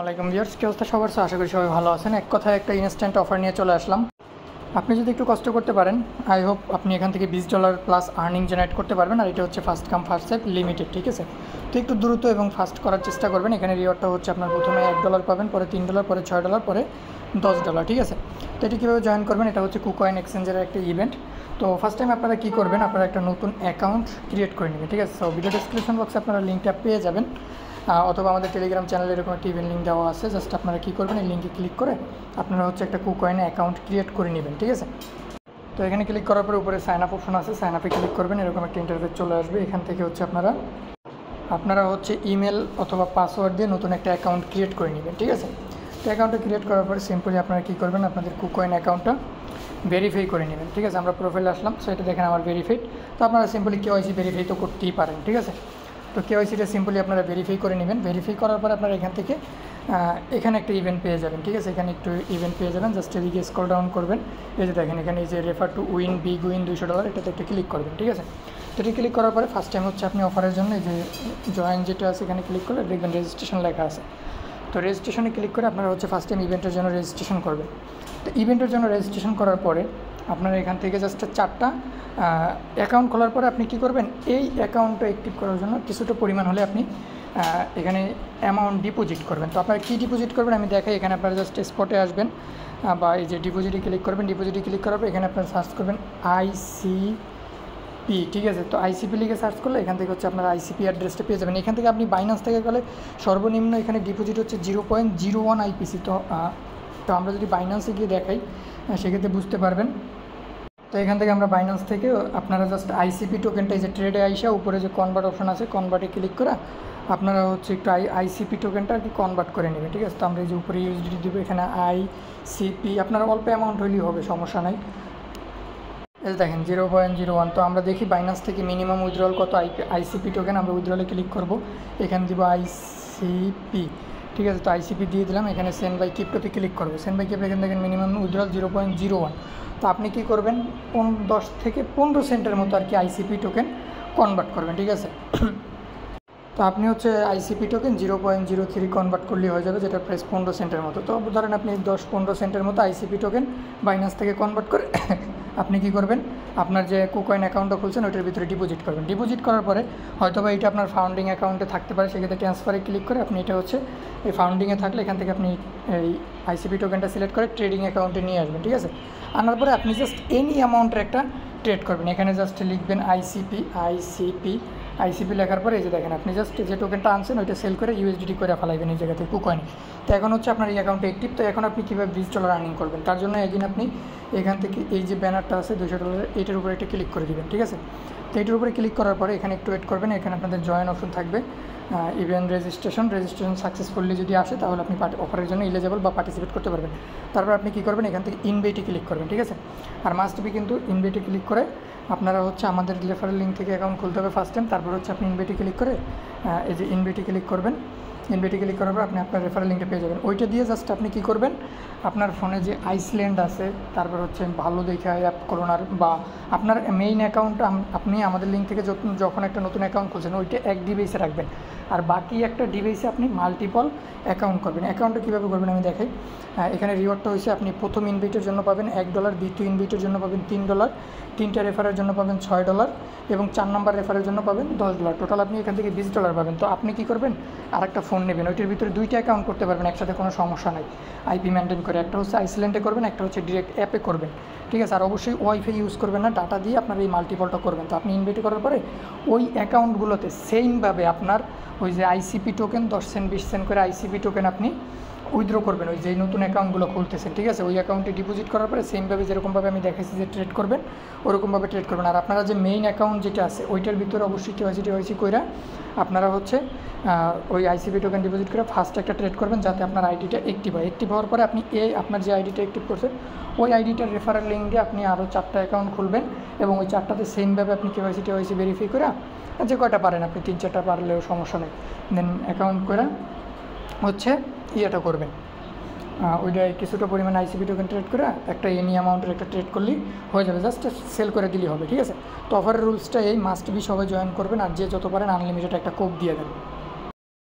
ওয়ালাইকুম ভিউয়ার্স, কি অবস্থা সবার? আশা করি সবাই ভালো আছেন। এক কথায় একটা ইনস্ট্যান্ট অফার নিয়ে চলে আসলাম। আপনি যদি একটু কষ্ট করতে পারেন, আই হোপ আপনি এখান থেকে $20 প্লাস আর্নিং জেনারেট করতে পারবেন। আর এটা হচ্ছে first come first serve limited, ঠিক আছে? তো একটু দ্রুত এবং ফাস্ট করার চেষ্টা করবেন। এখানে রিওয়ার্ডটা হচ্ছে আপনার প্রথমে $1 পাবেন, পরে $3, পরে $6, পরে $10, ঠিক আছে? তো এটি কীভাবে জয়েন করবেন? এটা হচ্ছে কুকয়েন এক্সচেঞ্জের একটা ইভেন্ট। তো ফার্স্ট টাইম আপনারা কী করবেন, আপনারা একটা নতুন অ্যাকাউন্ট ক্রিয়েট করে নেবেন, ঠিক আছে? সো ভিডিও ডিসক্রিপশন বক্সে আপনারা লিঙ্কটা পেয়ে যাবেন, অথবা আমাদের টেলিগ্রাম চ্যানেলে এরকম একটা ইভেন্ট লিঙ্ক দেওয়া আছে। জাস্ট আপনারা কী করবেন, এই লিঙ্কে ক্লিক করে আপনারা হচ্ছে একটা কুকয়েনে অ্যাকাউন্ট ক্রিয়েট করে নেবেন, ঠিক আছে? তো এখানে ক্লিক করার পরে উপরে সাইন আপ অপশন আছে, সাইন আপে ক্লিক করবেন। এরকম একটা ইন্টারফেস চলে আসবে। এখান থেকে হচ্ছে আপনারা হচ্ছে ইমেল অথবা পাসওয়ার্ড দিয়ে নতুন একটা অ্যাকাউন্ট ক্রিয়েট করে নেবেন, ঠিক আছে? তো অ্যাকাউন্টটা ক্রিয়েট করার পরে সিম্পলি আপনারা কী করবেন, আপনাদের কুকয়েন অ্যাকাউন্টটা ভেরিফাই করে নেবেন, ঠিক আছে? আমরা প্রোফাইলে আসলাম, সো এটা দেখেন আমার ভেরিফাইড। তো আপনারা সিম্পলি কেওয়াইসি ভেরিফাই তো করতেই পারেন, ঠিক আছে? তো কেওয়াইসিটা সিম্পলি আপনারা ভেরিফাই করে নেবেন। ভেরিফাই করার পর আপনারা এখান থেকে এখানে একটা ইভেন্ট পেয়ে যাবেন, ঠিক আছে? এখানে একটু ইভেন্ট পেয়ে যাবেন। জাস্ট এদিকে স্ক্রল ডাউন করবেন, এই যে দেখেন এখানে এই যে refer to win big win $200, এটাতে একটা ক্লিক করবেন, ঠিক আছে? তো এটি ক্লিক করার পরে ফার্স্ট টাইম হচ্ছে আপনি অফারের জন্য এই যে জয়েন যেটা আছে এখানে ক্লিক করলে দেখবেন রেজিস্ট্রেশন লেখা আছে। তো রেজিস্ট্রেশনে ক্লিক করে আপনারা হচ্ছে ফার্স্ট টাইম ইভেন্টের জন্য রেজিস্ট্রেশন করবেন। তো ইভেন্টের জন্য রেজিস্ট্রেশন করার পরে আপনারা এখান থেকে জাস্ট 4টা অ্যাকাউন্ট খোলার পরে আপনি কী করবেন, এই অ্যাকাউন্টটা অ্যাক্টিভ করার জন্য কিছুটা পরিমাণ হলে আপনি এখানে অ্যামাউন্ট ডিপোজিট করবেন। তো আপনারা কী ডিপোজিট করবেন আমি দেখাই। এখানে আপনারা জাস্ট স্পটে আসবেন বা এই যে ডিপোজিটে ক্লিক করবেন। ডিপোজিটে ক্লিক করার পর এখানে আপনারা সার্চ করবেন আইসিপি, ঠিক আছে? তো আইসিপি লিখে সার্চ করলে এখান থেকে হচ্ছে আপনার আইসিপি অ্যাড্রেসটা পেয়ে যাবেন। এখান থেকে আপনি বাইন্যান্স থেকে গেলে সর্বনিম্ন এখানে ডিপোজিট হচ্ছে 0.01 আইপিসি। তো আমরা যদি বাইন্যান্সে গিয়ে দেখাই সেক্ষেত্রে বুঝতে পারবেন। তো এখান থেকে আমরা বাইন্যান্স থেকে আপনারা জাস্ট আইসিপি টোকেনটা এই যে ট্রেডে আইসা উপরে যে কনভার্ট অপশন আছে কনভার্টে ক্লিক করে আপনারা হচ্ছে একটু আইসিপি টোকেনটা আর কি কনভার্ট করে নেবেন, ঠিক আছে? তো আমরা এই যে উপরে ইউএসডিটি দেবো, এখানে আইসিপি আপনারা অল্প অ্যামাউন্ট হলেই হবে, সমস্যা নাই। এই দেখেন 0.01। তো আমরা দেখি বাইন্যান্স থেকে মিনিমাম উইথড্রল কত আইসিপি টোকেন। আমরা উইথড্রলে ক্লিক করব, এখানে দিব আইসিপি, ঠিক আছে? তো আইসিপি দিয়ে দিলাম। এখানে সেন্ড বাই ক্রিপ্টোতে ক্লিক করবো। সেন্ড বাই ক্রিপ্টো এখানে দেখেন মিনিমাম উইথড্রল 0.01। তো আপনি কী করবেন, 10 থেকে 15 সেন্টের মতো আর কি আইসিপি টোকেন কনভার্ট করবেন, ঠিক আছে? তো আপনি হচ্ছে আইসিপি টোকেন 0.03 কনভার্ট করলেই হয়ে যাবে, যেটা প্রাইস 15 সেন্টের মতো। তো ধরেন আপনি 10-15 সেন্টের মতো আইসিপি টোকেন বাইন্যান্স থেকে কনভার্ট করে আপনি কী করবেন, আপনার যে কুকয়েন অ্যাকাউন্টটা খুলছেন ওইটার ভিতরে ডিপোজিট করবেন। ডিপোজিট করার পরে হয়তো বা এটা আপনার ফাউন্ডিং অ্যাকাউন্টে থাকতে পারে, সেক্ষেত্রে ট্রান্সফারে ক্লিক করে আপনি এটা হচ্ছে এই ফাউন্ডিংয়ে থাকলে এখান থেকে আপনি এই আইসিপি টোকেনটা সিলেক্ট করে ট্রেডিং অ্যাকাউন্টে নিয়ে আসবেন, ঠিক আছে? আনার পরে আপনি জাস্ট এনি অ্যামাউন্টের একটা ট্রেড করবেন। এখানে জাস্ট লিখবেন আইসিপি লেখার পরে এই যে দেখেন আপনি জাস্ট যে টোকেনটা আনছেন ওইটা সেল করে ইউএসডিটি করে ফেলাইবেন এই জায়গাতে কুকয়েনে। তো এখন হচ্ছে আপনার এই অ্যাকাউন্টে অ্যাক্টিভ। তো এখন আপনি কীভাবে $20 আর্নিং করবেন, তার জন্য একদিন আপনি এখান থেকে এই যে ব্যানারটা আছে $200, এটার উপরে একটা ক্লিক করে দেবেন, ঠিক আছে? তো এটার উপরে ক্লিক করার পরে এখানে একটু ওয়েট করবেন। এখানে আপনাদের জয়েন অপশন থাকবে, ইভেন্ট রেজিস্ট্রেশন সাকসেসফুলি যদি আসে তাহলে আপনি অফারের জন্য এলিজেবল বা পার্টিসিপেট করতে পারবেন। তারপর আপনি কী করবেন, এখান থেকে ইনভাইটে ক্লিক করবেন, ঠিক আছে? আর মাস্ট বি কিন্তু ইনভাইটে ক্লিক করে আপনারা হচ্ছে আমাদের রেফারেল লিঙ্ক থেকে অ্যাকাউন্ট খুলতে হবে ফার্স্ট টাইম। তারপর হচ্ছে আপনি ইনভাইটে ক্লিক করে এই যে ইনভাইটে ক্লিক করবেন। ইনভাইটে ক্লিক করার পর আপনি আপনার রেফারেল লিঙ্কটা পেয়ে যাবেন। ওইটা দিয়ে জাস্ট আপনি কী করবেন, আপনার ফোনে যে আইসল্যান্ড আছে, তারপর হচ্ছে ভালো দেখে অ্যাপ করোনার বা আপনার মেইন অ্যাকাউন্টটা আপনি আমাদের লিঙ্ক থেকে যখন একটা নতুন অ্যাকাউন্ট খুলছেন ওইটা এক ডিভাইসে রাখবেন, আর বাকি একটা ডিভাইসে আপনি মাল্টিপল অ্যাকাউন্ট করবেন। অ্যাকাউন্টটা কীভাবে করবেন আমি দেখাই। এখানে রিওয়ার্ডটা হয়েছে আপনি প্রথম ইনভাইটের জন্য পাবেন $1, দ্বিতীয় ইনভাইটের জন্য পাবেন $3, 3টা রেফারের জন্য পাবেন $6 এবং 4 নম্বর রেফারের জন্য পাবেন $10। টোটাল আপনি এখান থেকে $20 পাবেন। তো আপনি কী করবেন, আর একটা ফোন নেবেন, ওইটার ভিতরে 2টা অ্যাকাউন্ট করতে পারবেন একসাথে, কোনো সমস্যা নাই। আইপি মেনটেন করে একটা হচ্ছে আইসল্যান্ডে করবেন, একটা হচ্ছে ডিরেক্ট অ্যাপে করবেন, ঠিক আছে? আর অবশ্যই ওয়াইফাই ইউজ করবেন না, ডাটা দিয়ে আপনার এই মাল্টিপলটা করবেন। তো আপনি ইনভাইট করার পরে ওই অ্যাকাউন্টগুলোতে সেমভাবে আপনার ওই যে আইসিপি টোকেন 10 সেন্ট 20 সেন্ট করে আইসিপি টোকেন আপনি উইথড্র করবেন, ওই যে নতুন অ্যাকাউন্টগুলো খুলতেছেন, ঠিক আছে? ওই অ্যাকাউন্টে ডিপোজিট করার পরে সেমভাবে যেরকমভাবে আমি দেখাইছি যে ট্রেড করবেন ওরকমভাবে ট্রেড করবেন। আর আপনারা যে মেইন অ্যাকাউন্ট যেটা আছে ওইটার ভিতরে অবশ্যই কেওয়াইসি কইরা আপনারা হচ্ছে ওই আইসিপি টোকেন ডিপোজিট করে ফার্স্ট একটা ট্রেড করবেন, যাতে আপনার আইডিটা অ্যাক্টিভ হয়। অ্যাক্টিভ হওয়ার পরে আপনি আপনার যে আইডিটা অ্যাক্টিভ করছেন ওই আইডিটার রেফারেল লিঙ্ক দিয়ে আপনি আরও 4টা অ্যাকাউন্ট খুলবেন এবং ওই 4টাতে সেমভাবে আপনি কেওয়াইসি ভেরিফাই করে যে কয়টা পারেন আপনি 3-4টা পারলেও সমস্যা নেই, দেন অ্যাকাউন্ট করে হচ্ছে ইয়েটা করবেন। ওইটা কিছুটা পরিমাণে আইসিপি টোকেন ট্রেড করে একটা এনি অ্যামাউন্টের একটা ট্রেড করলেই হয়ে যাবে, জাস্ট সেল করে দিলেই হবে, ঠিক আছে? তো অফারের রুলসটা এই, মাস্ট বি সবাই জয়েন করবেন, আর যে যত পারেন আনলিমিটেড একটা কোড দিয়ে দেন।